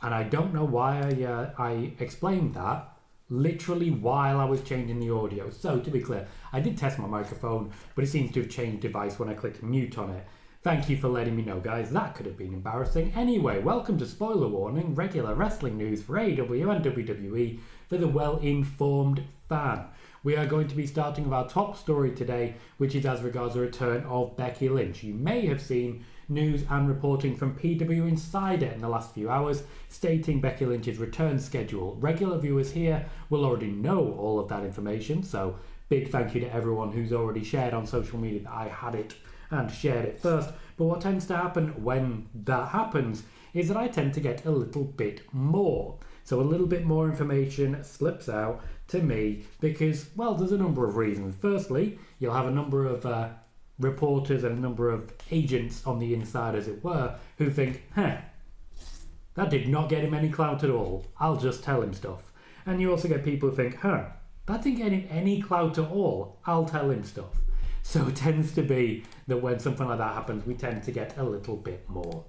And I don't know why I explained that literally while I was changing the audio. So to be clear, I did test my microphone, but it seems to have changed device when I clicked mute on it. Thank you for letting me know, guys. That could have been embarrassing. Anyway, welcome to Spoiler Warning, regular wrestling news for AEW and WWE for the well-informed fan. We are going to be starting with our top story today, which is as regards the return of Becky Lynch. You may have seen news and reporting from PWInsider in the last few hours stating Becky Lynch's return schedule. Regular viewers here will already know all of that information, so big thank you to everyone who's already shared on social media that I had it and shared it first. But what tends to happen when that happens is that I tend to get a little bit more. So a little bit more information slips out to me because, well, there's a number of reasons. Firstly, you'll have a number of reporters and a number of agents on the inside, as it were, who think, that did not get him any clout at all. I'll just tell him stuff. And you also get people who think, that didn't get him any clout at all. I'll tell him stuff. So it tends to be that when something like that happens, we tend to get a little bit more.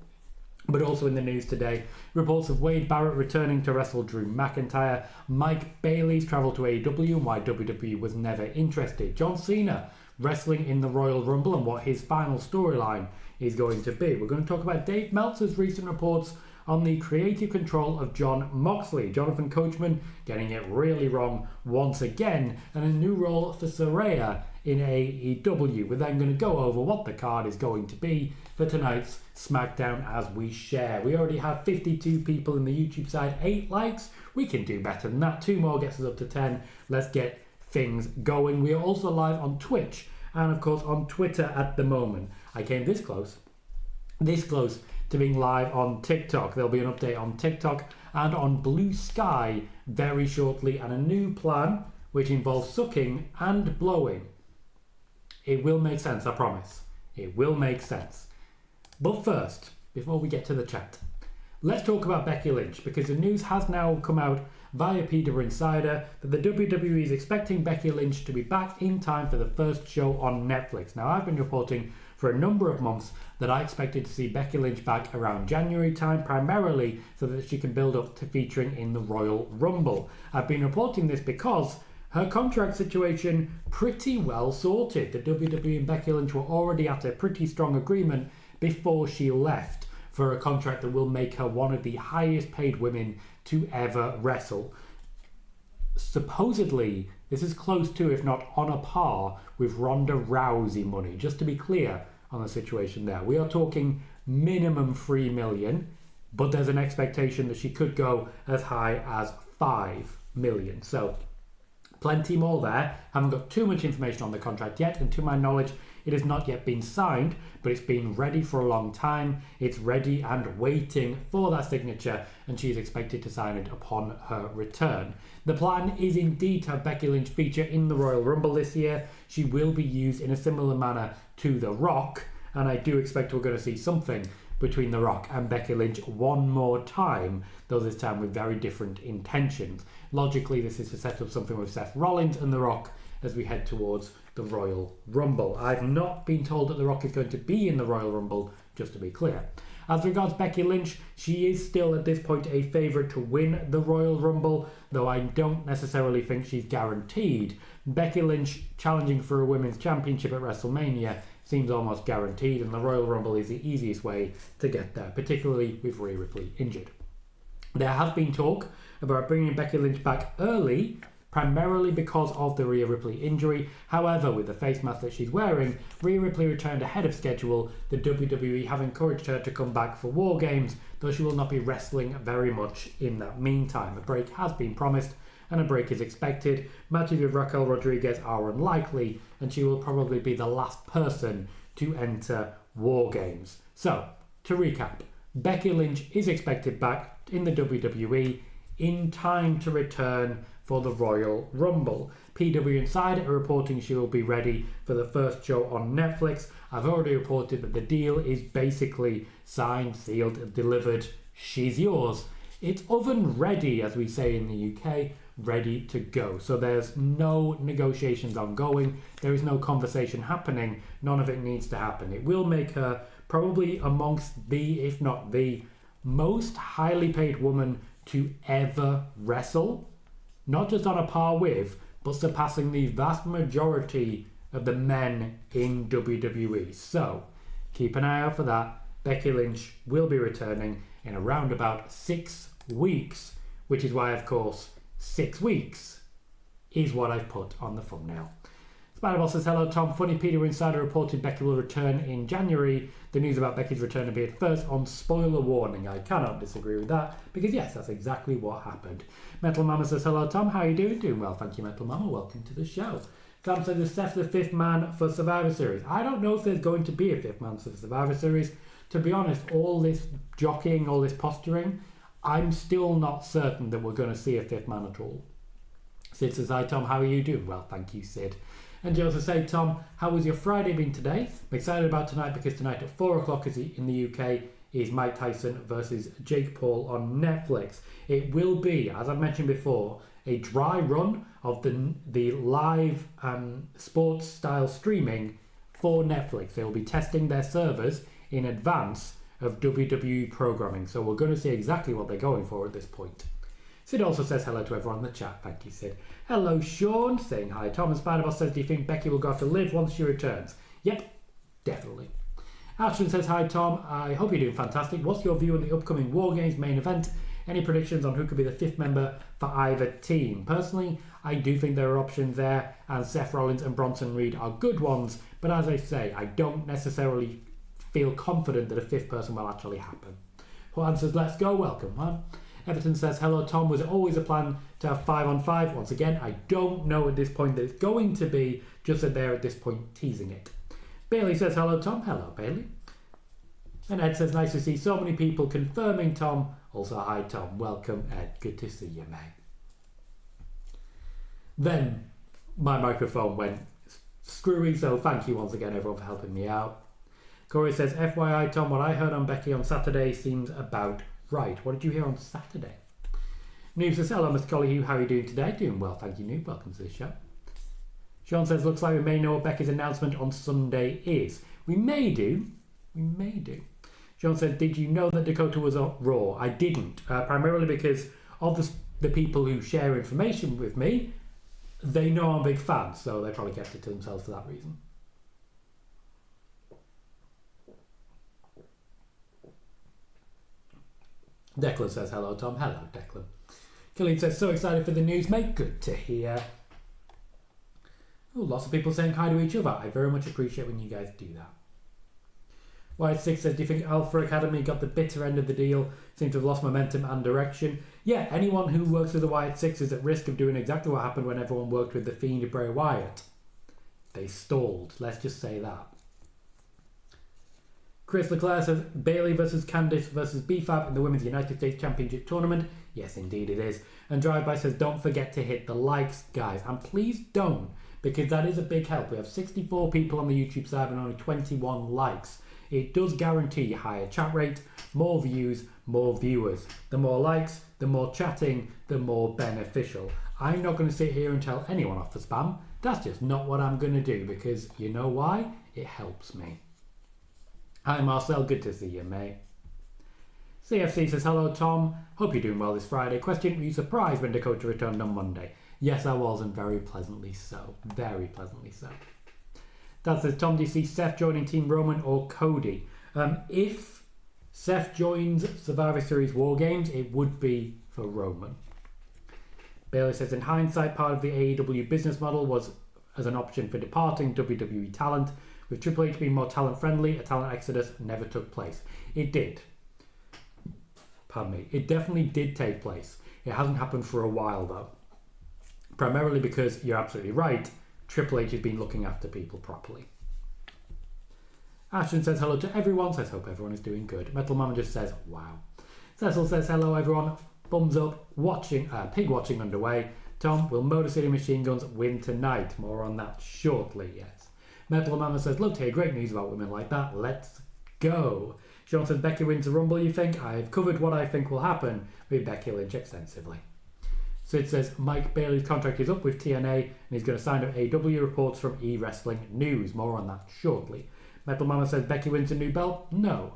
But also in the news today, reports of Wade Barrett returning to wrestle Drew McIntyre, Mike Bailey's travel to AEW and why WWE was never interested, John Cena wrestling in the Royal Rumble and what his final storyline is going to be. We're going to talk about Dave Meltzer's recent reports on the creative control of Jon Moxley, Jonathan Coachman getting it really wrong once again, and a new role for Saraya in AEW. We're then going to go over what the card is going to be for tonight's SmackDown as we share. We already have 52 people in the YouTube side, 8 likes. We can do better than that. 2 more gets us up to 10. Let's get things going. We are also live on Twitch and of course on Twitter at the moment. I came this close to being live on TikTok. There'll be an update on TikTok and on Blue Sky very shortly, and a new plan which involves sucking and blowing. It will make sense, I promise. It will make sense. But first, before we get to the chat, let's talk about Becky Lynch, because the news has now come out via PWInsider that the WWE is expecting Becky Lynch to be back in time for the first show on Netflix. Now, I've been reporting for a number of months that I expected to see Becky Lynch back around January time, primarily so that she can build up to featuring in the Royal Rumble. I've been reporting this because her contract situation pretty well sorted. The WWE and Becky Lynch were already at a pretty strong agreement before she left for a contract that will make her one of the highest paid women to ever wrestle. Supposedly, this is close to, if not on a par, with Ronda Rousey money. Just to be clear on the situation there. We are talking minimum $3 million, but there's an expectation that she could go as high as $5 million. So plenty more there. Haven't got too much information on the contract yet, and to my knowledge, it has not yet been signed, but it's been ready for a long time. It's ready and waiting for that signature, and she is expected to sign it upon her return. The plan is indeed to have Becky Lynch feature in the Royal Rumble this year. She will be used in a similar manner to The Rock, and I do expect we're going to see something between The Rock and Becky Lynch one more time, though this time with very different intentions. Logically, this is to set up something with Seth Rollins and The Rock as we head towards the Royal Rumble. I've not been told that The Rock is going to be in the Royal Rumble, just to be clear. As regards Becky Lynch, she is still at this point a favourite to win the Royal Rumble, though I don't necessarily think she's guaranteed. Becky Lynch challenging for a women's championship at WrestleMania seems almost guaranteed, and the Royal Rumble is the easiest way to get there, particularly with Rhea Ripley injured. There has been talk about bringing Becky Lynch back early, primarily because of the Rhea Ripley injury. However, with the face mask that she's wearing, Rhea Ripley returned ahead of schedule. The WWE have encouraged her to come back for War Games, though she will not be wrestling very much in that meantime. A break has been promised, and a break is expected. Matches with Raquel Rodriguez are unlikely, and she will probably be the last person to enter War Games. So, to recap, Becky Lynch is expected back in the WWE in time to return for the Royal Rumble. PWInsider are reporting she will be ready for the first show on Netflix. I've already reported that the deal is basically signed, sealed, delivered. She's yours. It's oven ready, as we say in the UK, ready to go. So there's no negotiations ongoing. There is no conversation happening. None of it needs to happen. It will make her probably amongst the, if not the most highly paid woman to ever wrestle. Not just on a par with, but surpassing the vast majority of the men in WWE. So, keep an eye out for that. Becky Lynch will be returning in around about 6 weeks, which is why, of course, 6 weeks is what I've put on the thumbnail. Spider-Ball says, hello Tom, funny PWInsider reported Becky will return in January. The news about Becky's return appeared first on spoiler warning. I cannot disagree with that, because yes, that's exactly what happened. Metal Mama says, hello Tom, how are you doing? Doing well, thank you Metal Mama, welcome to the show. Sam says, is Seth the 5th man for Survivor Series? I don't know if there's going to be a 5th man for Survivor Series. To be honest, all this jockeying, all this posturing, I'm still not certain that we're going to see a 5th man at all. Sid says, hi Tom, how are you doing? Well, thank you Sid. And Joseph says, Tom, how was your Friday been today? I'm excited about tonight because tonight at 4 o'clock in the UK is Mike Tyson versus Jake Paul on Netflix. It will be, as I've mentioned before, a dry run of the live sports style streaming for Netflix. They will be testing their servers in advance of WWE programming. So we're going to see exactly what they're going for at this point. Sid also says hello to everyone in the chat. Thank you, Sid. Hello, Sean, saying hi. Tom and Spider-Boss says, do you think Becky will go have to live once she returns? Yep, definitely. Ashton says, hi, Tom. I hope you're doing fantastic. What's your view on the upcoming War Games main event? Any predictions on who could be the 5th member for either team? Personally, I do think there are options there, and Seth Rollins and Bronson Reed are good ones, but as I say, I don't necessarily feel confident that a 5th person will actually happen. Juan says, let's go. Welcome, Juan. Everton says, hello Tom, was it always a plan to have 5-on-5? Once again, I don't know at this point that it's going to be, just that they're at this point teasing it. Bailey says, hello Tom. Hello Bailey. And Ed says, nice to see so many people confirming Tom. Also, hi Tom. Welcome Ed. Good to see you, mate. Then my microphone went screwy, so thank you once again everyone for helping me out. Corey says, FYI Tom, what I heard on Becky on Saturday seems about right. What did you hear on Saturday? Noob says, hello Mr. Colohue, how are you doing today? Doing well, thank you Noob, welcome to the show. Sean says, looks like we may know what Becky's announcement on Sunday is. We may do. Sean says, did you know that Dakota was on Raw? I didn't, primarily because of the people who share information with me. They know I'm a big fan, so they probably kept it to themselves for that reason. Declan says, hello Tom. Hello Declan. Killian says, so excited for the news, mate. Good to hear. Oh, lots of people saying hi to each other. I very much appreciate when you guys do that. White Six says, do you think Alpha Academy got the bitter end of the deal? Seem to have lost momentum and direction. Yeah, anyone who works with the White Six is at risk of doing exactly what happened when everyone worked with the Fiend of Bray Wyatt. They stalled. Let's just say that. Chris Leclerc says, Bailey versus Candice versus BFAB in the Women's United States Championship Tournament. Yes, indeed it is. And Drive-By says, don't forget to hit the likes, guys. And please don't, because that is a big help. We have 64 people on the YouTube side and only 21 likes. It does guarantee higher chat rate, more views, more viewers. The more likes, the more chatting, the more beneficial. I'm not going to sit here and tell anyone off for spam. That's just not what I'm going to do, because you know why? It helps me. Hi Marcel, good to see you, mate. CFC says, hello Tom, hope you're doing well this Friday. Question, were you surprised when Dakota returned on Monday? Yes, I was, and very pleasantly so. Very pleasantly so. That says, Tom, do you see Seth joining Team Roman or Cody? If Seth joins Survivor Series War Games, it would be for Roman. Bailey says, in hindsight, part of the AEW business model was as an option for departing WWE talent. With Triple H being more talent-friendly, a talent exodus never took place. It did. Pardon me. It definitely did take place. It hasn't happened for a while, though. Primarily because, you're absolutely right, Triple H has been looking after people properly. Ashton says hello to everyone, says hope everyone is doing good. Metal Mama just says, wow. Cecil says hello everyone, thumbs up, pig watching underway. Tom, will Motor City Machine Guns win tonight? More on that shortly, yes. Metal Mama says, love to hear great news about women like that. Let's go. Sean says, Becky wins the Rumble, you think? I've covered what I think will happen with Becky Lynch extensively. Sid says, Mike Bailey's contract is up with TNA and he's going to sign up AEW, reports from E-Wrestling News. More on that shortly. Metal Mama says, Becky wins a new belt? No.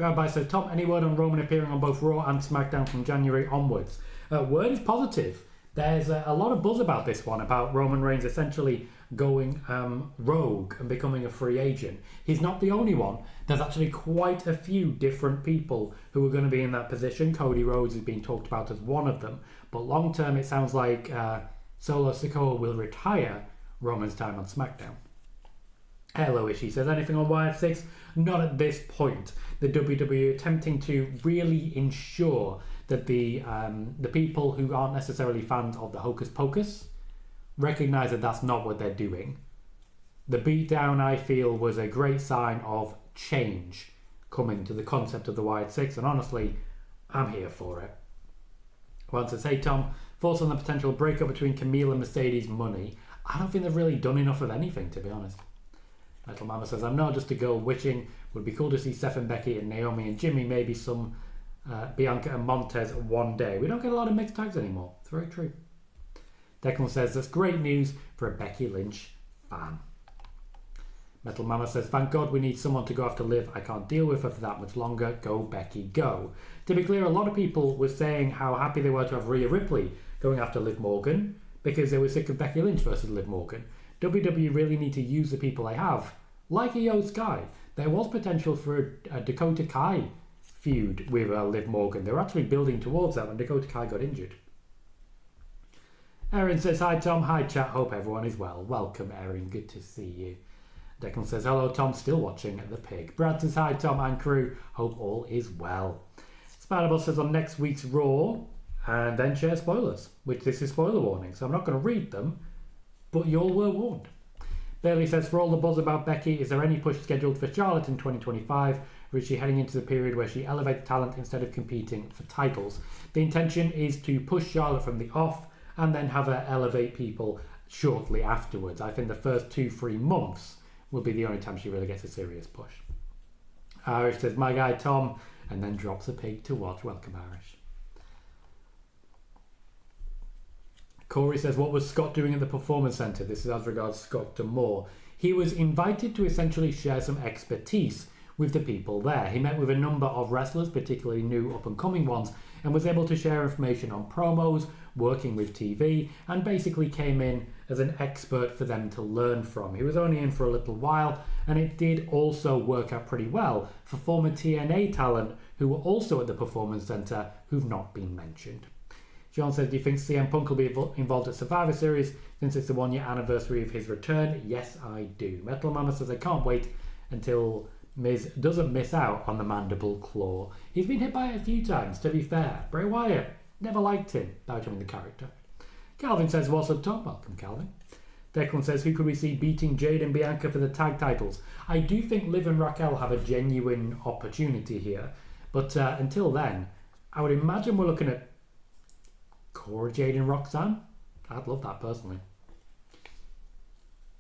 Drive-by says, Tom, any word on Roman appearing on both Raw and SmackDown from January onwards? Word is positive. There's a lot of buzz about this one, about Roman Reigns essentially going rogue and becoming a free agent. He's not the only one. There's actually quite a few different people who are going to be in that position. Cody Rhodes is being talked about as one of them. But long term, it sounds like Solo Sikoa will retire Roman's time on SmackDown. Hello, Ishii says, anything on Wired 6? Not at this point. The WWE attempting to really ensure that the people who aren't necessarily fans of the Hocus Pocus recognise that that's not what they're doing. The beatdown, I feel, was a great sign of change coming to the concept of the Wired 6, and honestly, I'm here for it. Once I say, Tom, thoughts on the potential breakup between Camille and Mercedes Money? I don't think they've really done enough of anything, to be honest. Metal Mama says, I'm not just a girl witching. Would be cool to see Seth and Becky and Naomi and Jimmy, maybe some Bianca and Montez one day. We don't get a lot of mixed tags anymore. It's very true. Declan says, that's great news for a Becky Lynch fan. Metal Mama says, thank God we need someone to go after Liv. I can't deal with her for that much longer. Go, Becky, go. To be clear, a lot of people were saying how happy they were to have Rhea Ripley going after Liv Morgan because they were sick of Becky Lynch versus Liv Morgan. WWE really need to use the people they have, like Io Sky. There was potential for a Dakota Kai feud with Liv Morgan. They were actually building towards that when Dakota Kai got injured. Erin says, hi Tom, hi chat, hope everyone is well. Welcome Erin, good to see you. Declan says, hello Tom, still watching The Pig. Brad says, hi Tom and crew, hope all is well. Spider-Bot says, on next week's Raw, and then share spoilers, which this is spoiler warning, so I'm not going to read them, but you all were warned. Bailey says, for all the buzz about Becky, is there any push scheduled for Charlotte in 2025? Or is she heading into the period where she elevates talent instead of competing for titles? The intention is to push Charlotte from the off and then have her elevate people shortly afterwards. I think the first 2-3 months will be the only time she really gets a serious push. Irish says, my guy Tom, and then drops a pig to watch. Welcome, Irish. Corey says, what was Scott doing at the Performance Centre? This is as regards Scott D'Amore. He was invited to essentially share some expertise with the people there. He met with a number of wrestlers, particularly new up-and-coming ones, and was able to share information on promos, working with TV, and basically came in as an expert for them to learn from. He was only in for a little while, and it did also work out pretty well for former TNA talent who were also at the Performance Centre who've not been mentioned. John says, do you think CM Punk will be involved at Survivor Series since it's the 1-year anniversary of his return? Yes, I do. Metal Mama says, I can't wait until Miz doesn't miss out on the mandible claw. He's been hit by it a few times, to be fair. Bray Wyatt, never liked him, about him in the character. Calvin says, what's up, Tom? Welcome, Calvin. Declan says, who could we see beating Jade and Bianca for the tag titles? I do think Liv and Raquel have a genuine opportunity here, but until then, I would imagine we're looking at Cora Jade and Roxanne. I'd love that personally.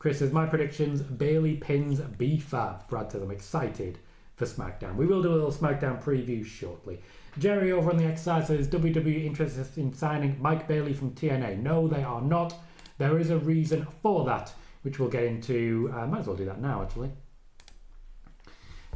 Chris says, my predictions, Bailey pins B-Fab. Brad says, I'm excited for SmackDown. We will do a little SmackDown preview shortly. Jerry over on the X side says, WWE interested in signing Mike Bailey from TNA? No, they are not. There is a reason for that, which we'll get into. Might as well do that now, actually.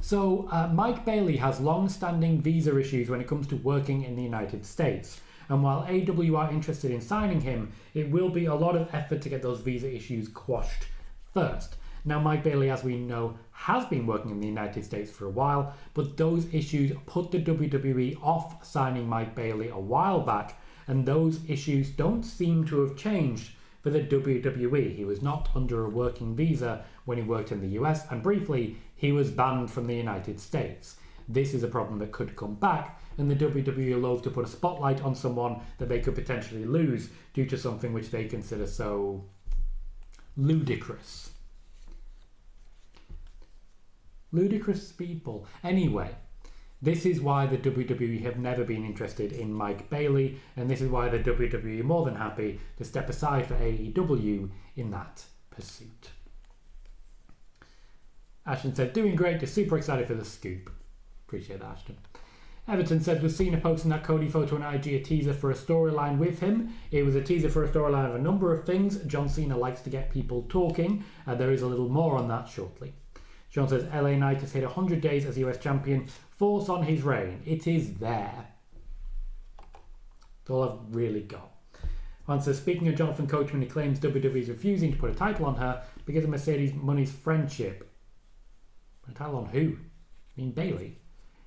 So, Mike Bailey has long-standing visa issues when it comes to working in the United States. And while AEW are interested in signing him, it will be a lot of effort to get those visa issues quashed first. Now, Mike Bailey, as we know, has been working in the United States for a while, but those issues put the WWE off signing Mike Bailey a while back, and those issues don't seem to have changed for the WWE. He was not under a working visa when he worked in the US, and briefly, he was banned from the United States. This is a problem that could come back, and the WWE love to put a spotlight on someone that they could potentially lose due to something which they consider so ludicrous. Ludicrous speedball. Anyway, this is why the WWE have never been interested in Mike Bailey, and this is why the WWE are more than happy to step aside for AEW in that pursuit. Ashton said, doing great, just super excited for the scoop. Appreciate that, Ashton. Everton says, was Cena posting that Cody photo on IG a teaser for a storyline with him? It was a teaser for a storyline of a number of things. John Cena likes to get people talking, and there is a little more on that shortly. John says, LA Knight has hit 100 days as US champion Force on his reign. It is there. That's all I've really got. Juan says, speaking of Jonathan Coachman, he claims WWE is refusing to put a title on her because of Mercedes Money's friendship. A title on who? I mean, Bailey.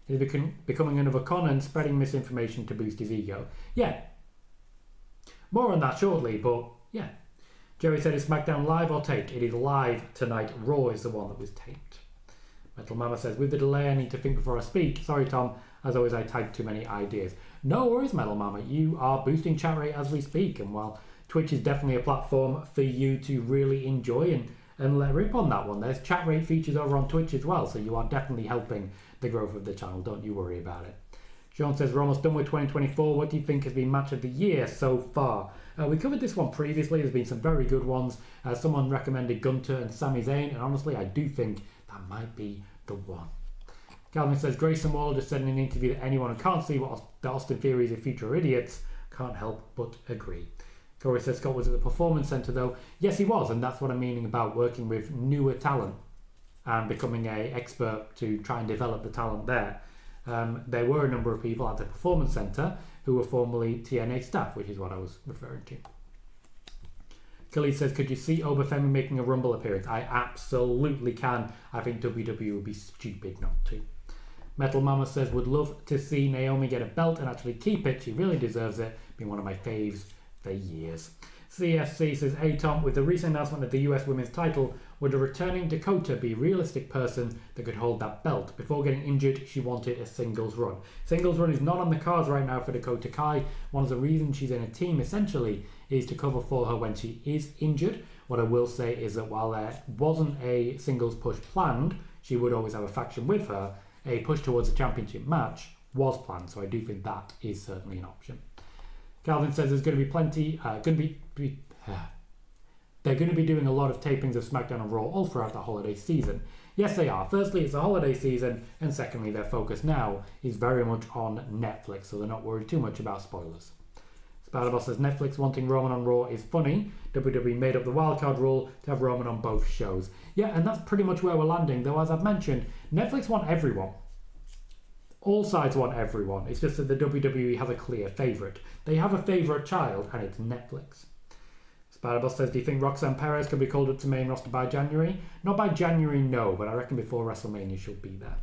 He's becoming another con and spreading misinformation to boost his ego. Yeah. More on that shortly, but yeah. Jerry said, is SmackDown live or taped? It is live tonight. Raw is the one that was taped. Metal Mama says, with the delay, I need to think before I speak. Sorry, Tom. As always, I type too many ideas. No worries, Metal Mama. You are boosting chat rate as we speak. And while Twitch is definitely a platform for you to really enjoy and let rip on that one, there's chat rate features over on Twitch as well. So you are definitely helping the growth of the channel. Don't you worry about it. Sean says, we're almost done with 2024. What do you think has been match of the year so far? We covered this one previously. There's been some very good ones. Someone recommended Gunter and Sami Zayn. And honestly, I do think that might be the one. Calvin says, Grayson Waller just said in an interview that anyone who can't see what the Austin Theories are future idiots can't help but agree. Corey says, Scott was at the Performance Centre though. Yes, he was. And that's what I'm meaning about working with newer talent and becoming an expert to try and develop the talent there. There were a number of people at the Performance Centre who were formerly TNA staff, which is what I was referring to. Khalid says, could you see Obafemi making a Rumble appearance? I absolutely can. I think WWE would be stupid not to. Metal Mama says, would love to see Naomi get a belt and actually keep it. She really deserves it. Been one of my faves for years. CFC says, hey Tom, with the recent announcement of the US women's title, would a returning Dakota be a realistic person that could hold that belt? Before getting injured, she wanted a singles run. Singles run is not on the cards right now for Dakota Kai. One of the reasons she's in a team, essentially, is to cover for her when she is injured. What I will say is that while there wasn't a singles push planned, she would always have a faction with her. A push towards a championship match was planned, so I do think that is certainly an option. Calvin says there's going to be plenty, they're going to be doing a lot of tapings of SmackDown and Raw all throughout the holiday season. Yes, they are. Firstly, it's a holiday season, and secondly, their focus now is very much on Netflix, so they're not worried too much about spoilers. Spider-Boss says Netflix wanting Roman on Raw is funny. WWE made up the wildcard rule to have Roman on both shows. Yeah, and that's pretty much where we're landing, though as I've mentioned, Netflix want everyone. All sides want everyone. It's just that the WWE has a clear favourite. They have a favourite child, and it's Netflix. Spider-Boss says, do you think Roxanne Perez could be called up to main roster by January? Not by January, no, but I reckon before WrestleMania she'll be there.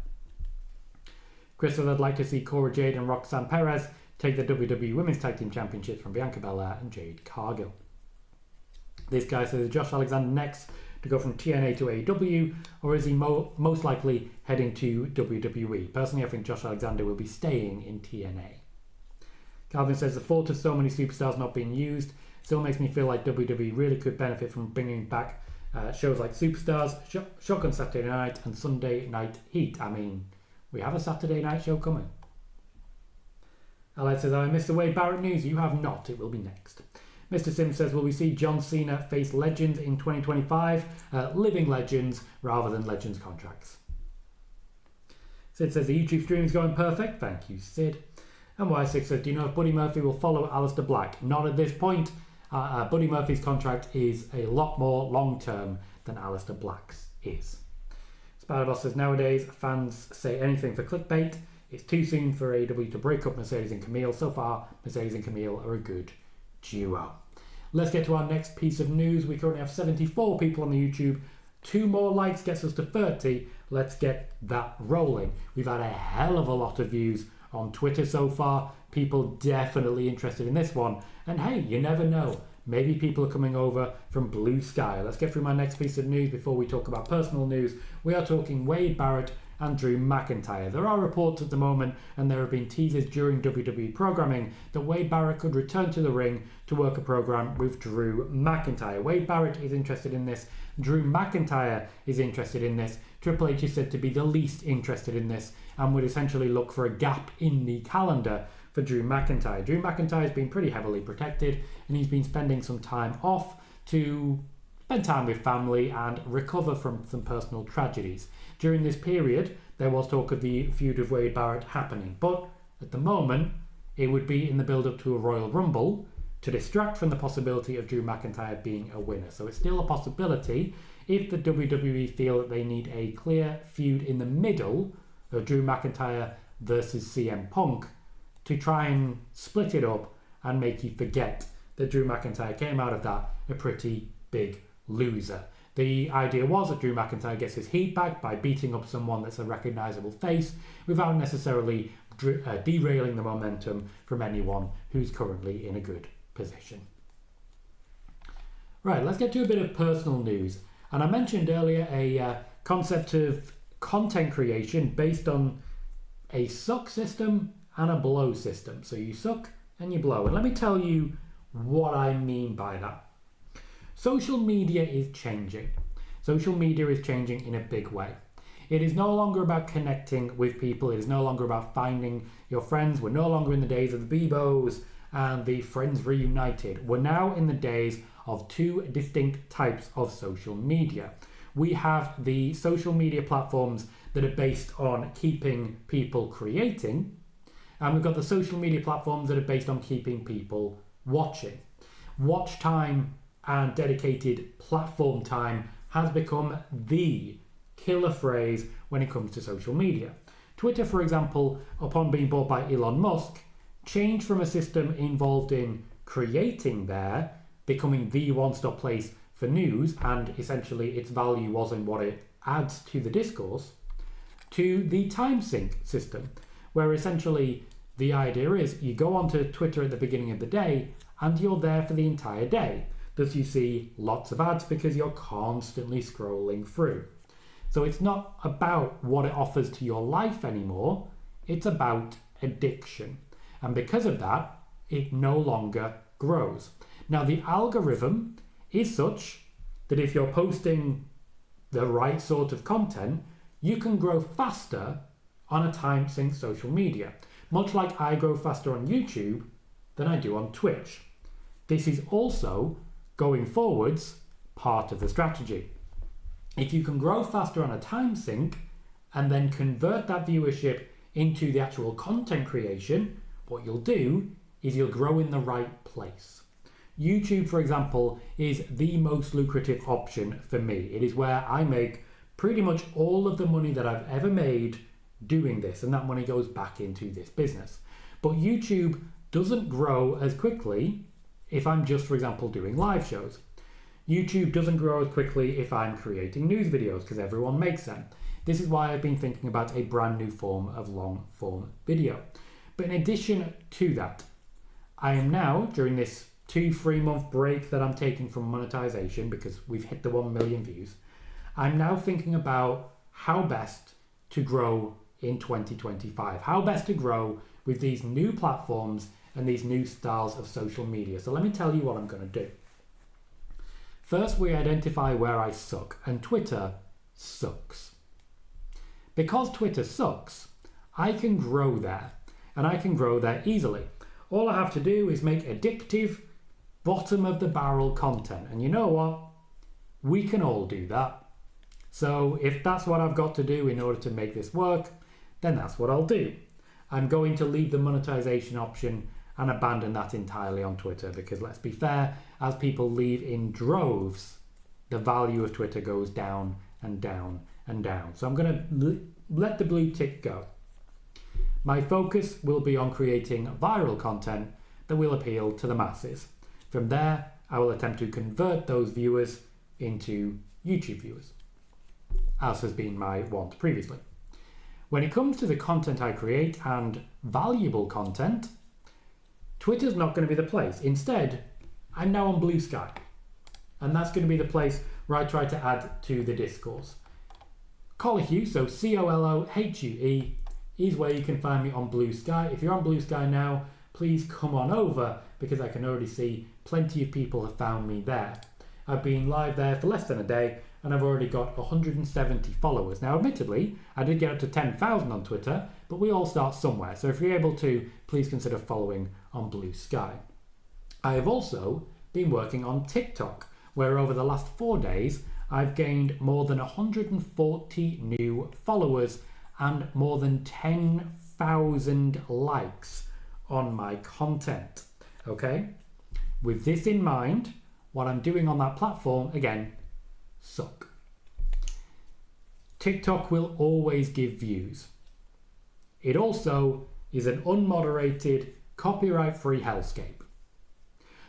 Chris says, I'd like to see Cora Jade and Roxanne Perez take the WWE Women's Tag Team Championships from Bianca Belair and Jade Cargill. This guy says, is Josh Alexander next to go from TNA to AEW, or is he most likely heading to WWE? Personally, I think Josh Alexander will be staying in TNA. Calvin says, the thought of so many superstars not being used still makes me feel like WWE really could benefit from bringing back shows like Superstars, Shock on Saturday Night, and Sunday Night Heat. I mean, we have a Saturday night show coming. Alex says, I missed the Wade Barrett news. You have not. It will be next. Mr. Sims says, will we see John Cena face legends in 2025? Living legends rather than legends contracts. Sid says, the YouTube stream is going perfect. Thank you, Sid. And Y6 says, do you know if Buddy Murphy will follow Aleister Black? Not at this point. Buddy Murphy's contract is a lot more long-term than Aleister Black's is. Spider-Boss says, nowadays fans say anything for clickbait. It's too soon for AEW to break up Mercedes and Camille. So far, Mercedes and Camille are a good duo. Let's get to our next piece of news. We currently have 74 people on the YouTube. 2 more likes gets us to 30. Let's get that rolling. We've had a hell of a lot of views on Twitter so far. People definitely interested in this one. And hey, you never know. Maybe people are coming over from Blue Sky. Let's get through my next piece of news before we talk about personal news. We are talking Wade Barrett and Drew McIntyre. There are reports at the moment, and there have been teasers during WWE programming, that Wade Barrett could return to the ring to work a program with Drew McIntyre. Wade Barrett is interested in this. Drew McIntyre is interested in this. Triple H is said to be the least interested in this and would essentially look for a gap in the calendar for Drew McIntyre. Drew McIntyre has been pretty heavily protected, and he's been spending some time off to spend time with family and recover from some personal tragedies. During this period, there was talk of the feud of Wade Barrett happening, but at the moment, it would be in the build-up to a Royal Rumble to distract from the possibility of Drew McIntyre being a winner. So it's still a possibility if the WWE feel that they need a clear feud in the middle Drew McIntyre versus CM Punk to try and split it up and make you forget that Drew McIntyre came out of that a pretty big loser. The idea was that Drew McIntyre gets his heat back by beating up someone that's a recognisable face without necessarily derailing the momentum from anyone who's currently in a good position. Right, let's get to a bit of personal news. And I mentioned earlier a concept of content creation based on a suck system and a blow system. So you suck and you blow. And let me tell you what I mean by that. Social media is changing. Social media is changing in a big way. It is no longer about connecting with people. It is no longer about finding your friends. We're no longer in the days of the Bebos and the Friends Reunited. We're now in the days of two distinct types of social media. We have the social media platforms that are based on keeping people creating, and we've got the social media platforms that are based on keeping people watching. Watch time and dedicated platform time has become the killer phrase when it comes to social media. Twitter, for example, upon being bought by Elon Musk, changed from a system involved in creating there, becoming the one-stop place for news, and essentially its value was in what it adds to the discourse, to the time sync system, where essentially the idea is you go onto Twitter at the beginning of the day and you're there for the entire day. Thus you see lots of ads because you're constantly scrolling through. So it's not about what it offers to your life anymore, it's about addiction. And because of that, it no longer grows. Now the algorithm is such that if you're posting the right sort of content, you can grow faster on a time sync social media. Much like I grow faster on YouTube than I do on Twitch. This is also, going forwards, part of the strategy. If you can grow faster on a time sync and then convert that viewership into the actual content creation, what you'll do is you'll grow in the right place. YouTube, for example, is the most lucrative option for me. It is where I make pretty much all of the money that I've ever made doing this, and that money goes back into this business. But YouTube doesn't grow as quickly if I'm just, for example, doing live shows. YouTube doesn't grow as quickly if I'm creating news videos, because everyone makes them. This is why I've been thinking about a brand new form of long form video. But in addition to that, I am now, during this 2-3 month break that I'm taking from monetization because we've hit the 1 million views, I'm now thinking about how best to grow in 2025, how best to grow with these new platforms and these new styles of social media. So let me tell you what I'm going to do. First, we identify where I suck, and Twitter sucks. Because Twitter sucks, I can grow there, and I can grow there easily. All I have to do is make addictive, bottom of the barrel content. And you know what? We can all do that. So if that's what I've got to do in order to make this work, then that's what I'll do. I'm going to leave the monetization option and abandon that entirely on Twitter, because let's be fair, as people leave in droves, the value of Twitter goes down and down and down. So I'm going to let the blue tick go. My focus will be on creating viral content that will appeal to the masses. From there, I will attempt to convert those viewers into YouTube viewers, as has been my want previously. When it comes to the content I create and valuable content, Twitter's not going to be the place. Instead, I'm now on Blue Sky, and that's going to be the place where I try to add to the discourse. Colohue, so Colohue, is where you can find me on Blue Sky. If you're on Blue Sky now, please come on over, because I can already see plenty of people have found me there. I've been live there for less than a day, and I've already got 170 followers. Now, admittedly, I did get up to 10,000 on Twitter, but we all start somewhere. So if you're able to, please consider following on Blue Sky. I have also been working on TikTok, where over the last 4 days, I've gained more than 140 new followers and more than 10,000 likes on my content. Okay? With this in mind, what I'm doing on that platform, again, suck. TikTok will always give views. It also is an unmoderated, copyright-free hellscape.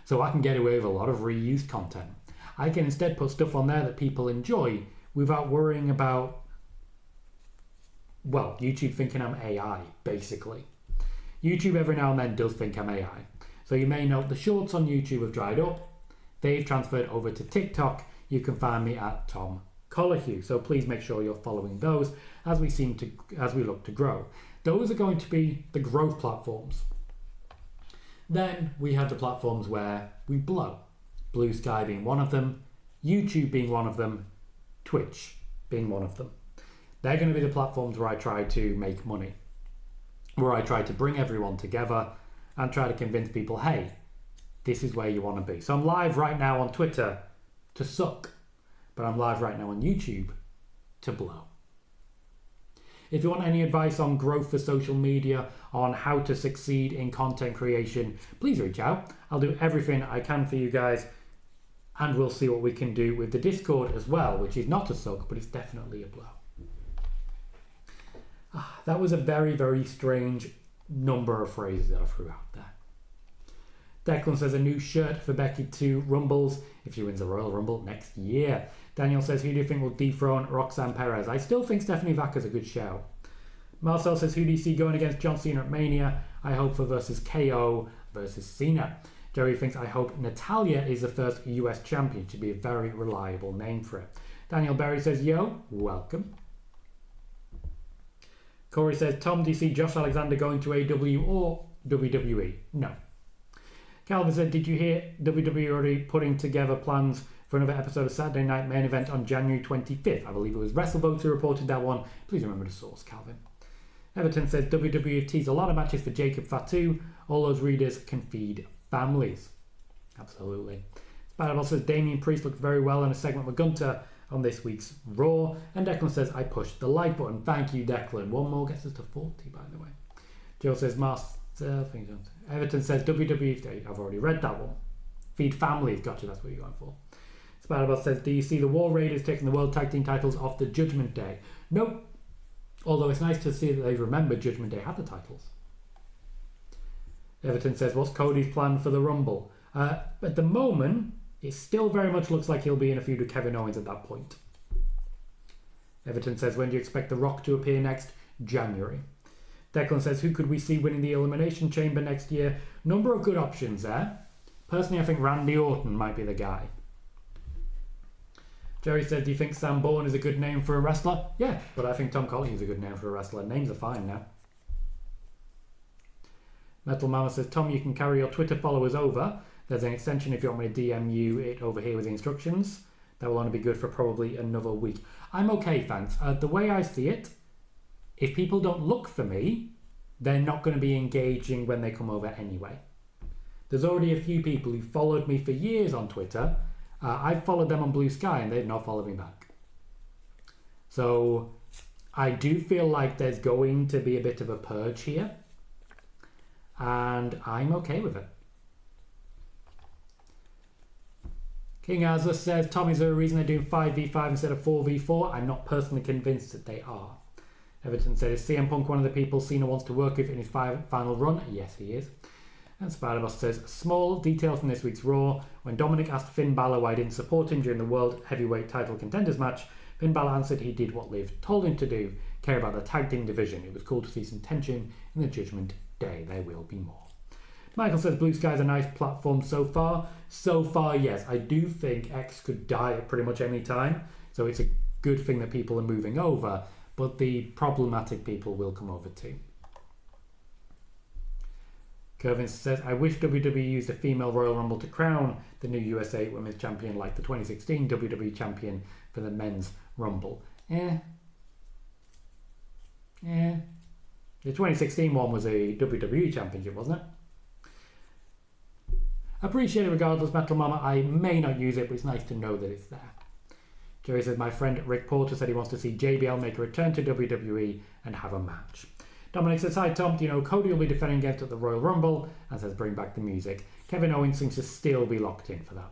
So I can get away with a lot of reused content. I can instead put stuff on there that people enjoy without worrying about, well, YouTube thinking I'm AI, basically. YouTube every now and then does think I'm AI. So you may note the shorts on YouTube have dried up. They've transferred over to TikTok. You can find me at Tom Colohue. So please make sure you're following those as we look to grow. Those are going to be the growth platforms. Then we have the platforms where we blow. Blue Sky being one of them, YouTube being one of them, Twitch being one of them. They're going to be the platforms where I try to make money, where I try to bring everyone together and try to convince people, hey, this is where you want to be. So I'm live right now on Twitter to suck, but I'm live right now on YouTube to blow. If you want any advice on growth for social media, on how to succeed in content creation, please reach out. I'll do everything I can for you guys, and we'll see what we can do with the Discord as well, which is not a suck, but it's definitely a blow. That was a very, very strange number of phrases that I threw out there. Declan says a new shirt for Becky 2 Rumbles if she wins the Royal Rumble next year. Daniel says, who do you think will dethrone Roxanne Perez? I still think Stephanie Vacca's a good shout. Marcel says, who do you see going against John Cena at Mania? I hope for versus KO versus Cena. Jerry thinks, I hope Natalya is the first US champion. Should be a very reliable name for it. Daniel Berry says, yo, welcome. Corey says, Tom, do you see Josh Alexander going to AEW or WWE? No. Calvin said, did you hear WWE already putting together plans for another episode of Saturday Night Main Event on January 25th? I believe it was WrestleVote who reported that one. Please remember the source, Calvin. Everton says, WWE teased a lot of matches for Jacob Fatu. All those readers can feed families. Absolutely. Spider-Man says, Damian Priest looked very well in a segment with Gunter on this week's Raw. And Declan says, I pushed the like button. Thank you, Declan. One more gets us to 40, by the way. Joe says, Everton says, WWE. I've already read that one. Feed families. Gotcha, that's what you're going for. Spider-Man says, do you see the War Raiders taking the World Tag Team titles off the Judgment Day? Nope. Although it's nice to see that they've remembered Judgment Day had the titles. Everton says, what's Cody's plan for the Rumble? At the moment, it still very much looks like he'll be in a feud with Kevin Owens at that point. Everton says, when do you expect The Rock to appear next? January. Declan says, who could we see winning the Elimination Chamber next year? Number of good options there. Personally, I think Randy Orton might be the guy. Jerry said, do you think Sam Bourne is a good name for a wrestler? Yeah, but I think Tom Colohue is a good name for a wrestler. Names are fine now. Metal Mama says, Tom, you can carry your Twitter followers over. There's an extension if you want me to DM you it over here with the instructions. That will only be good for probably another week. I'm okay, thanks. The way I see it, if people don't look for me, they're not going to be engaging when they come over anyway. There's already a few people who followed me for years on Twitter. I've followed them on Blue Sky and they've not followed me back. So I do feel like there's going to be a bit of a purge here. And I'm okay with it. King Azza says, Tom, is there a reason they're doing 5v5 instead of 4v4? I'm not personally convinced that they are. Everton says, is CM Punk one of the people Cena wants to work with in his final run? Yes, he is. And Spider-Boss says, small detail from this week's Raw. When Dominic asked Finn Balor why he didn't support him during the World Heavyweight Title Contenders match, Finn Balor answered he did what Liv told him to do, care about the tag team division. It was cool to see some tension in the Judgment Day. There will be more. Michael says, Blue Sky's a nice platform so far. So far, yes. I do think X could die at pretty much any time. So it's a good thing that people are moving over. But the problematic people will come over too. Kervin says, I wish WWE used a female Royal Rumble to crown the new USA Women's Champion like the 2016 WWE Champion for the Men's Rumble. The 2016 one was a WWE Championship, wasn't it? Appreciate it regardless, Metal Mama. I may not use it, but it's nice to know that it's there. Jerry says, my friend Rick Porter said he wants to see JBL make a return to WWE and have a match. Dominic says, hi Tom, do you know Cody will be defending against at the Royal Rumble? And says, bring back the music. Kevin Owens seems to still be locked in for that.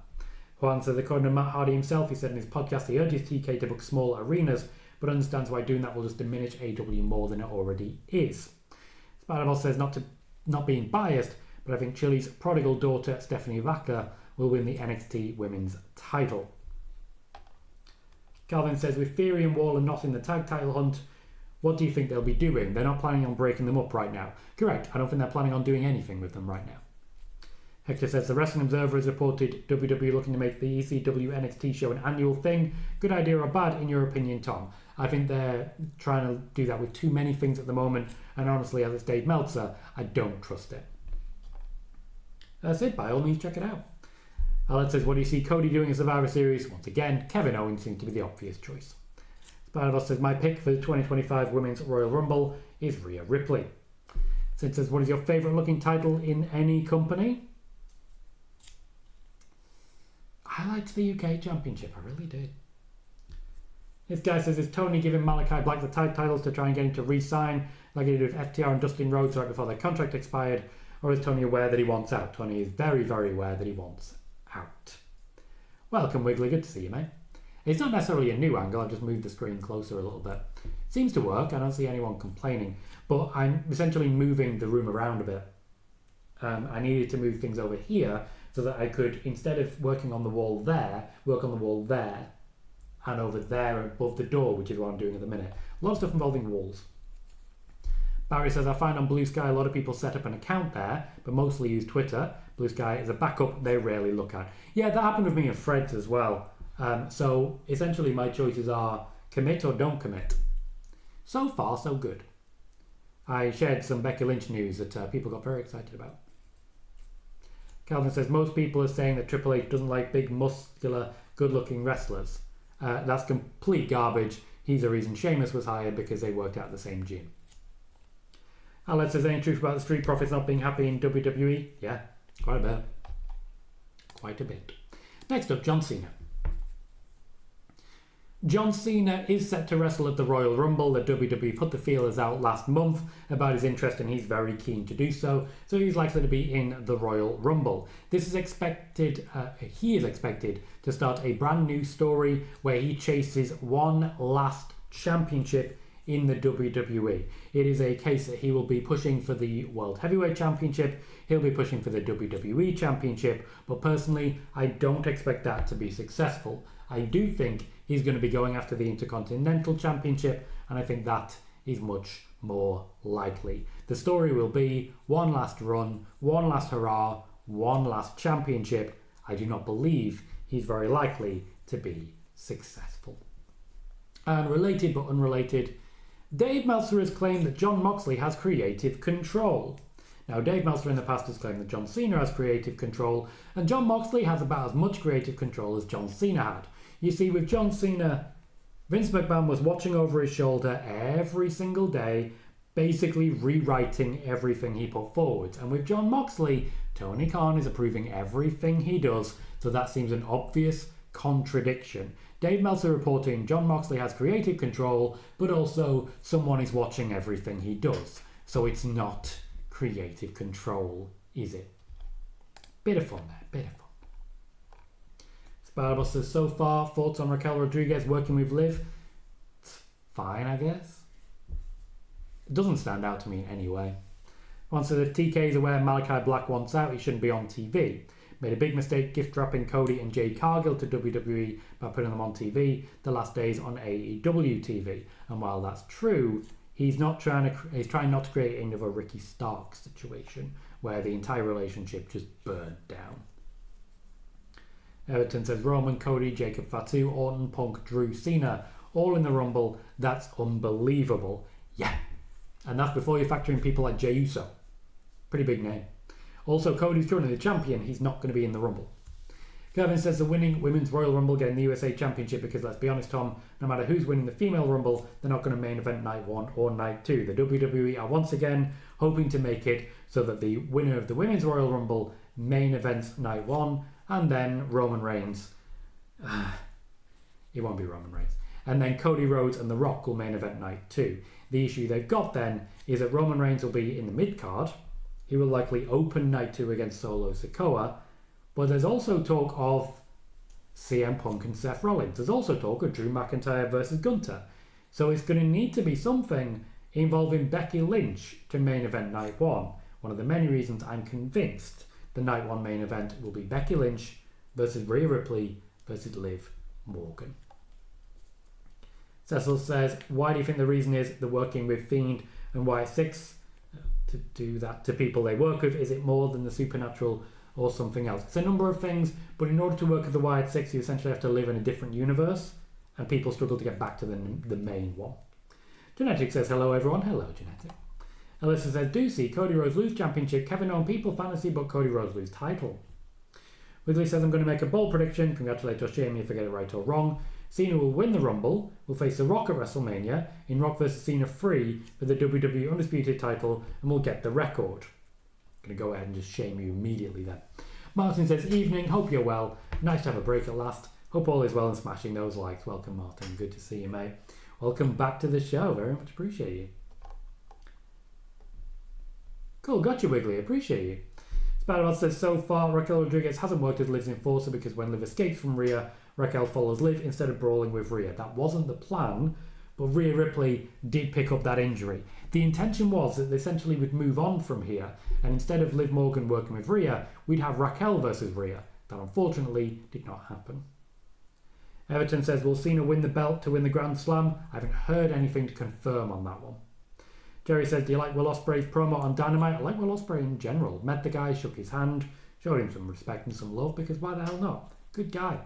Juan says, according to Matt Hardy himself, he said in his podcast he urges TK to book small arenas, but understands why doing that will just diminish AEW more than it already is. Spider-Boss says not being biased, but I think Chili's prodigal daughter, Stephanie Vaca, will win the NXT Women's title. Calvin says, with Theory and Waller not in the tag title hunt, what do you think they'll be doing? They're not planning on breaking them up right now. Correct, I don't think they're planning on doing anything with them right now. Hector says, the Wrestling Observer has reported WWE looking to make the ECW NXT show an annual thing. Good idea or bad, in your opinion, Tom? I think they're trying to do that with too many things at the moment, and honestly, as it's Dave Meltzer, I don't trust it. That's it, by all means, check it out. Alan says, what do you see Cody doing in Survivor Series? Once again, Kevin Owens seems to be the obvious choice. Spider-Boss says, my pick for the 2025 Women's Royal Rumble is Rhea Ripley. Sid says, what is your favourite looking title in any company? I liked the UK Championship, I really did. This guy says, is Tony giving Malachi Black the tag titles to try and get him to re-sign like he did with FTR and Dustin Rhodes right before their contract expired? Or is Tony aware that he wants out? Tony is very, very aware that he wants out. Welcome, Wiggly. Good to see you, mate. It's not necessarily a new angle. I've just moved the screen closer a little bit. It seems to work. I don't see anyone complaining. But I'm essentially moving the room around a bit. I needed to move things over here so that I could, instead of working on the wall there, work on the wall there and over there above the door, which is what I'm doing at the minute. A lot of stuff involving walls. Barry says, I find on Blue Sky a lot of people set up an account there, but mostly use Twitter. Blue Sky is a backup they rarely look at. Yeah, that happened with me in Threads as well. So essentially my choices are commit or don't commit. So far, so good. I shared some Becky Lynch news that people got very excited about. Calvin says, most people are saying that Triple H doesn't like big, muscular, good-looking wrestlers. That's complete garbage. He's the reason Sheamus was hired, because they worked out the same gym. Alex says, any truth about the Street Profits not being happy in WWE? Yeah, quite a bit. Quite a bit. Next up, John Cena. John Cena is set to wrestle at the Royal Rumble. The WWE put the feelers out last month about his interest, and he's very keen to do so. So he's likely to be in the Royal Rumble. This is expected, he is expected to start a brand new story where he chases one last championship in the WWE. It is a case that he will be pushing for the World Heavyweight Championship, he'll be pushing for the WWE Championship, but personally, I don't expect that to be successful. I do think he's going to be going after the Intercontinental Championship, and I think that is much more likely. The story will be one last run, one last hurrah, one last championship. I do not believe he's very likely to be successful. And related but unrelated, Dave Meltzer has claimed that Jon Moxley has creative control. Now, Dave Meltzer in the past has claimed that John Cena has creative control, and Jon Moxley has about as much creative control as John Cena had. You see, with John Cena, Vince McMahon was watching over his shoulder every single day, basically rewriting everything he put forward. And with Jon Moxley, Tony Khan is approving everything he does, so that seems an obvious contradiction. Dave Meltzer reporting Jon Moxley has creative control, but also someone is watching everything he does. So it's not creative control, is it? Bit of fun there, bit of fun. Spider-Boss says, so far, thoughts on Raquel Rodriguez working with Liv? It's fine, I guess. It doesn't stand out to me in any way. One says, if TK is aware Malachi Black wants out, he shouldn't be on TV. Made a big mistake gift wrapping Cody and Jade Cargill to WWE by putting them on TV the last days on AEW TV. And while that's true, he's trying not to create another Ricky Starks situation where the entire relationship just burned down. Everton says, Roman, Cody, Jacob Fatu, Orton, Punk, Drew, Cena, all in the Rumble. That's unbelievable. Yeah. And that's before you factor in people like Jey Uso. Pretty big name. Also, Cody's currently the champion. He's not going to be in the Rumble. Kevin says the winning Women's Royal Rumble getting the USA Championship because, let's be honest, Tom, no matter who's winning the female Rumble, they're not going to main event night 1 or night 2. The WWE are once again hoping to make it so that the winner of the Women's Royal Rumble main events night 1, and then Roman Reigns. It won't be Roman Reigns. And then Cody Rhodes and The Rock will main event night 2. The issue they've got then is that Roman Reigns will be in the mid-card. He will likely open night 2 against Solo Sikoa. But there's also talk of CM Punk and Seth Rollins. There's also talk of Drew McIntyre versus Gunther. So it's going to need to be something involving Becky Lynch to main event night 1. One of the many reasons I'm convinced the night 1 main event will be Becky Lynch versus Rhea Ripley versus Liv Morgan. Cecil says, why do you think the reason is they're working with Fiend and Wyatt Six to do that to people they work with? Is it more than the supernatural or something else? It's a number of things, but in order to work with the Wyatt Six, you essentially have to live in a different universe, and people struggle to get back to the main one. Genetic says, hello everyone. Hello, Genetic. Alyssa says, do see Cody Rhodes lose championship, Kevin Owens people fantasy, but Cody Rhodes lose title. Wiggly says, I'm going to make a bold prediction. Congratulate or shame me if I get it right or wrong. Cena will win the Rumble, will face The Rock at WrestleMania, in Rock vs Cena 3 for the WWE Undisputed title, and will get the record. I'm going to go ahead and just shame you immediately then. Martin says, evening, hope you're well. Nice to have a break at last. Hope all is well and smashing those likes. Welcome, Martin. Good to see you, mate. Welcome back to the show. Very much appreciate you. Cool, got you, Wiggly. Appreciate you. Spider-Man says, so far, Raquel Rodriguez hasn't worked with Liv's enforcer because when Liv escapes from Rhea, Raquel follows Liv instead of brawling with Rhea. That wasn't the plan, but Rhea Ripley did pick up that injury. The intention was that they essentially would move on from here, and instead of Liv Morgan working with Rhea, we'd have Raquel versus Rhea. That unfortunately did not happen. Everton says, will Cena win the belt to win the Grand Slam? I haven't heard anything to confirm on that one. Jerry says, do you like Will Ospreay's promo on Dynamite? I like Will Ospreay in general. Met the guy, shook his hand, showed him some respect and some love, because why the hell not? Good guy.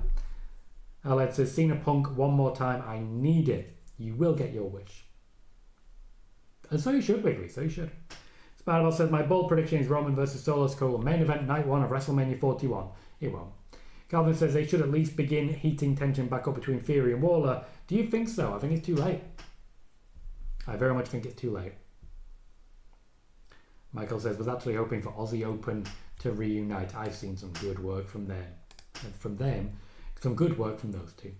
Aled says, Cena Punk one more time. I need it. You will get your wish. And so you should, Wiggly. So you should. Spiderball says, my bold prediction is Roman versus Solo Sikoa main event night 1 of WrestleMania 41. It won't. Calvin says they should at least begin heating tension back up between Theory and Waller. Do you think so? I think it's too late. I very much think it's too late. Michael says, was actually hoping for Aussie Open to reunite. I've seen some good work from them. Some good work from those two.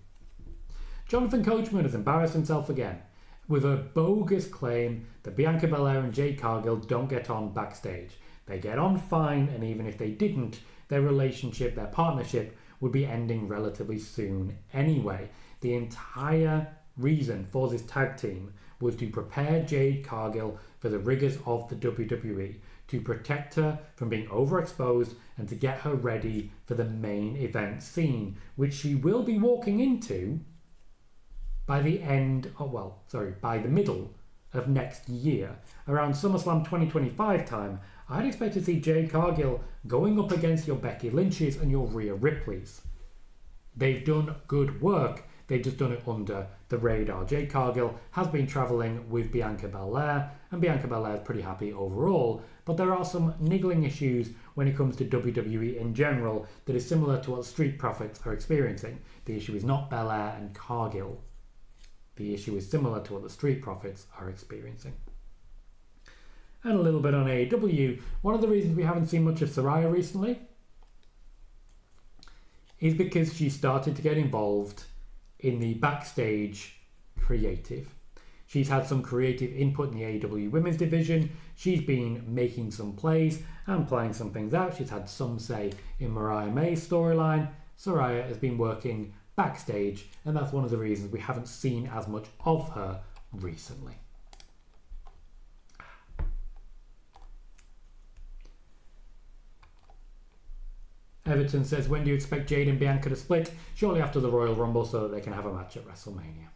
Jonathan Coachman has embarrassed himself again with a bogus claim that Bianca Belair and Jade Cargill don't get on backstage. They get on fine, and even if they didn't, their relationship, their partnership, would be ending relatively soon anyway. The entire reason for this tag team was to prepare Jade Cargill for the rigors of the WWE, to protect her from being overexposed and to get her ready for the main event scene, which she will be walking into by the middle of next year. Around SummerSlam 2025 time, I'd expect to see Jade Cargill going up against your Becky Lynch's and your Rhea Ripley's. They've done good work. They've just done it under the radar. Jade Cargill has been travelling with Bianca Belair, and Bianca Belair is pretty happy overall, but there are some niggling issues when it comes to WWE in general that is similar to what Street Profits are experiencing. The issue is not Belair and Cargill. The issue is similar to what the Street Profits are experiencing. And a little bit on AEW. One of the reasons we haven't seen much of Saraya recently is because she started to get involved in the backstage creative. She's had some creative input in the AEW women's division. She's been making some plays and planning some things out. She's had some say in Mariah May's storyline. Saraya has been working backstage, and that's one of the reasons we haven't seen as much of her recently. Everton says, when do you expect Jade and Bianca to split? Shortly after the Royal Rumble so that they can have a match at WrestleMania.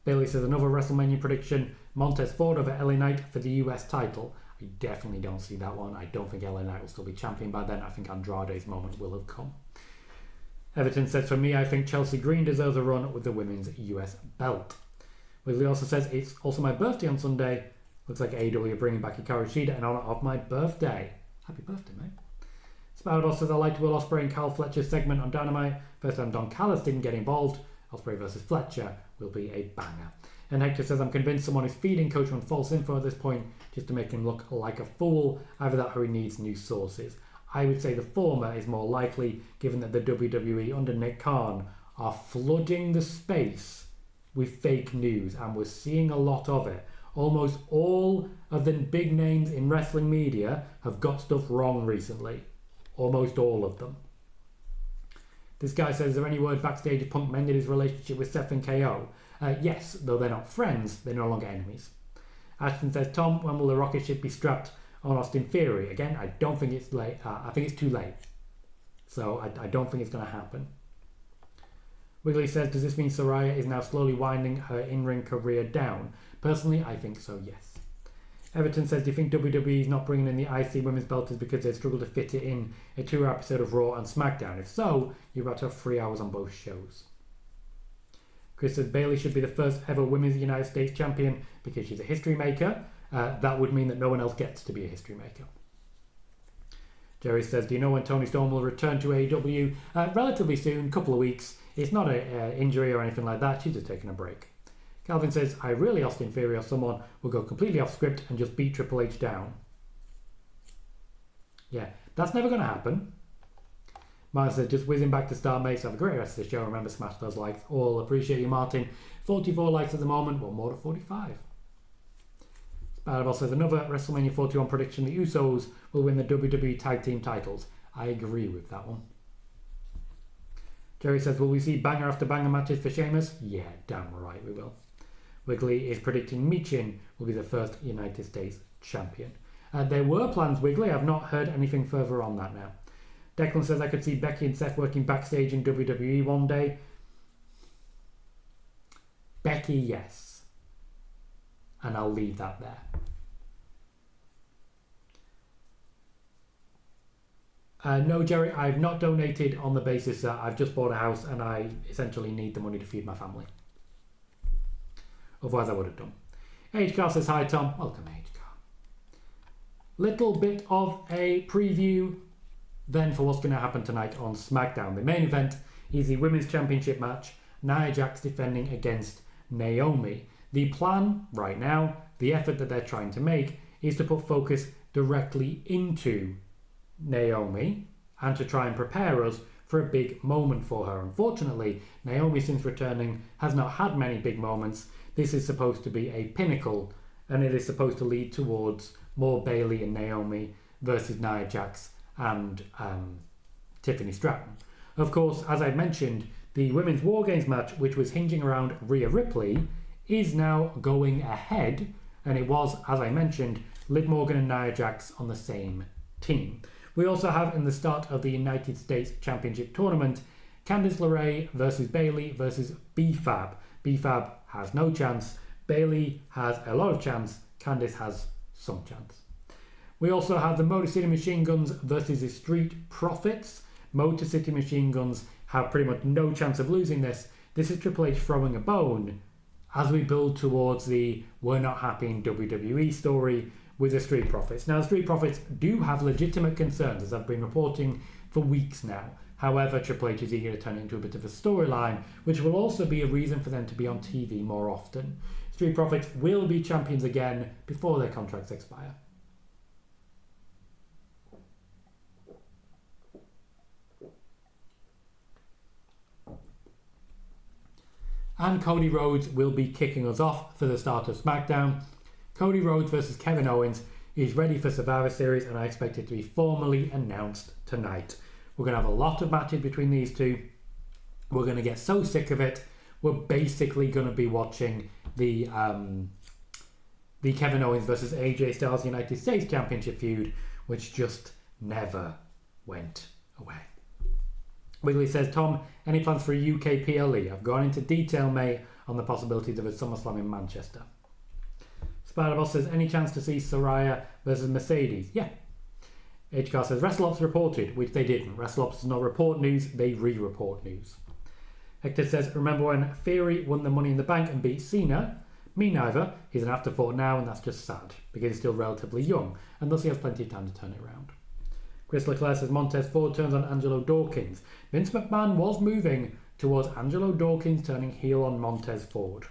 Bailey says, another WrestleMania prediction, Montez Ford over LA Knight for the US title. I definitely don't see that one. I don't think LA Knight will still be champion by then. I think Andrade's moment will have come. Everton says, for me, I think Chelsea Green deserves a run with the women's US belt. Wesley also says, it's also my birthday on Sunday. Looks like AEW are bringing back Hikaru Shida in honour of my birthday. Happy birthday, mate. Spider-Boss says, I liked Will Ospreay and Carl Fletcher's segment on Dynamite. First time Don Callis didn't get involved. Ospreay versus Fletcher will be a banger. And Hector says, I'm convinced someone is feeding Coachman false info at this point just to make him look like a fool. Either that or he needs new sources. I would say the former is more likely, given that the WWE under Nick Khan are flooding the space with fake news, and we're seeing a lot of it. Almost all of the big names in wrestling media have got stuff wrong recently. Almost all of them. This guy says, is there any word backstage if Punk mended his relationship with Seth and KO? Yes, though they're not friends, they're no longer enemies. Ashton says, Tom, when will the rocket ship be strapped on Austin Theory? Again, I don't think it's late. I think it's too late. So I don't think it's going to happen. Wiggly says, does this mean Saraya is now slowly winding her in-ring career down? Personally, I think so, yes. Everton says, do you think WWE is not bringing in the IC women's belt is because they struggle to fit it in a 2-hour episode of Raw and SmackDown? If so, you're about to have 3 hours on both shows. Chris says, Bailey should be the first ever women's United States champion because she's a history maker. That would mean that no one else gets to be a history maker. Jerry says, do you know when Toni Storm will return to AEW? Relatively soon, couple of weeks. It's not an injury or anything like that. She's just taking a break. Calvin says, I really Austin Theory or someone will go completely off script and just beat Triple H down. Yeah, that's never going to happen. Martin says, just whizzing back to Star Mates. Have a great rest of the show. Remember, smash those likes. All appreciate you, Martin. 44 likes at the moment. Well, more than 45. Spider-Ball says, another WrestleMania 41 prediction. The Usos will win the WWE Tag Team titles. I agree with that one. Jerry says, will we see banger after banger matches for Sheamus? Yeah, damn right we will. Wiggly is predicting Michin will be the first United States champion. There were plans, Wiggly. I've not heard anything further on that now. Declan says, I could see Becky and Seth working backstage in WWE one day. Becky, yes. And I'll leave that there. No, Jerry, I've not donated on the basis that I've just bought a house and I essentially need the money to feed my family. Otherwise, I would have done. HCar says, hi, Tom. Welcome, HCar. Little bit of a preview then for what's going to happen tonight on SmackDown. The main event is the Women's Championship match. Nia Jax defending against Naomi. The plan right now, the effort that they're trying to make, is to put focus directly into Naomi and to try and prepare us for a big moment for her. Unfortunately, Naomi, since returning, has not had many big moments. This is supposed to be a pinnacle, and it is supposed to lead towards more Bailey and Naomi versus Nia Jax and Tiffany Stratton. Of course, as I mentioned, the Women's War Games match, which was hinging around Rhea Ripley, is now going ahead, and it was, as I mentioned, Liv Morgan and Nia Jax on the same team. We also have, in the start of the United States Championship Tournament, Candice LeRae versus Bailey versus B-Fab. B-Fab has no chance. Bailey has a lot of chance. Candice has some chance. We also have the Motor City Machine Guns versus the Street Profits. Motor City Machine Guns have pretty much no chance of losing this. This is Triple H throwing a bone as we build towards the we're not happy in WWE story with the Street Profits. Now, the Street Profits do have legitimate concerns, as I've been reporting for weeks now. However, Triple H is eager to turn it into a bit of a storyline, which will also be a reason for them to be on TV more often. Street Profits will be champions again before their contracts expire. And Cody Rhodes will be kicking us off for the start of SmackDown. Cody Rhodes versus Kevin Owens is ready for Survivor Series, and I expect it to be formally announced tonight. We're going to have a lot of matches between these two. We're going to get so sick of it. We're basically going to be watching the Kevin Owens versus AJ Styles United States Championship feud, which just never went away. Wiggly says, Tom, any plans for a UK PLE? I've gone into detail, mate, on the possibilities of a SummerSlam in Manchester. Spider-Boss says, any chance to see Saraya versus Mercedes? Yeah. HCar says, WrestleOps reported, which they didn't. WrestleOps does not report news, they re-report news. Hector says, remember when Theory won the Money in the Bank and beat Cena? Me neither. He's an afterthought now, and that's just sad, because he's still relatively young, and thus he has plenty of time to turn it around. Chris Leclerc says, Montez Ford turns on Angelo Dawkins. Vince McMahon was moving towards Angelo Dawkins turning heel on Montez Ford.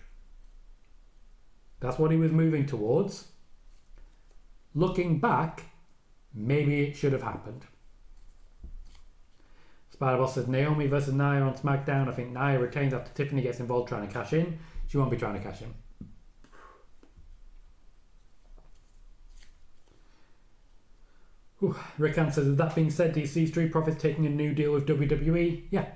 That's what he was moving towards. Looking back, maybe it should have happened. Spider-Boss says, Naomi versus Nia on SmackDown. I think Nia retains after Tiffany gets involved trying to cash in. She won't be trying to cash in. Rick says, with that being said, do you see Street Profits taking a new deal with WWE? Yeah.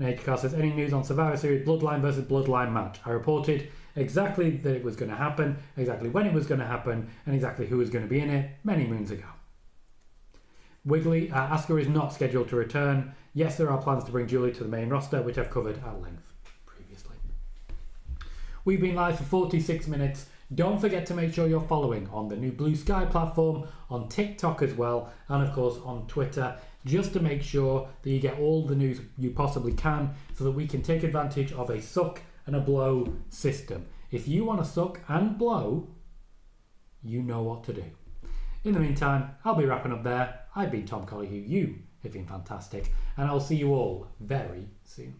And HK says, any news on Survivor Series Bloodline versus Bloodline match? I reported exactly that it was going to happen, exactly when it was going to happen, and exactly who was going to be in it many moons ago. Wiggly, Asuka is not scheduled to return. Yes, there are plans to bring Julie to the main roster, which I've covered at length previously. We've been live for 46 minutes. Don't forget to make sure you're following on the new Blue Sky platform, on TikTok as well, and of course on Twitter, just to make sure that you get all the news you possibly can so that we can take advantage of a suck and a blow system. If you want to suck and blow, you know what to do. In the meantime, I'll be wrapping up there. I've been Tom Colohue. You have been fantastic. And I'll see you all very soon.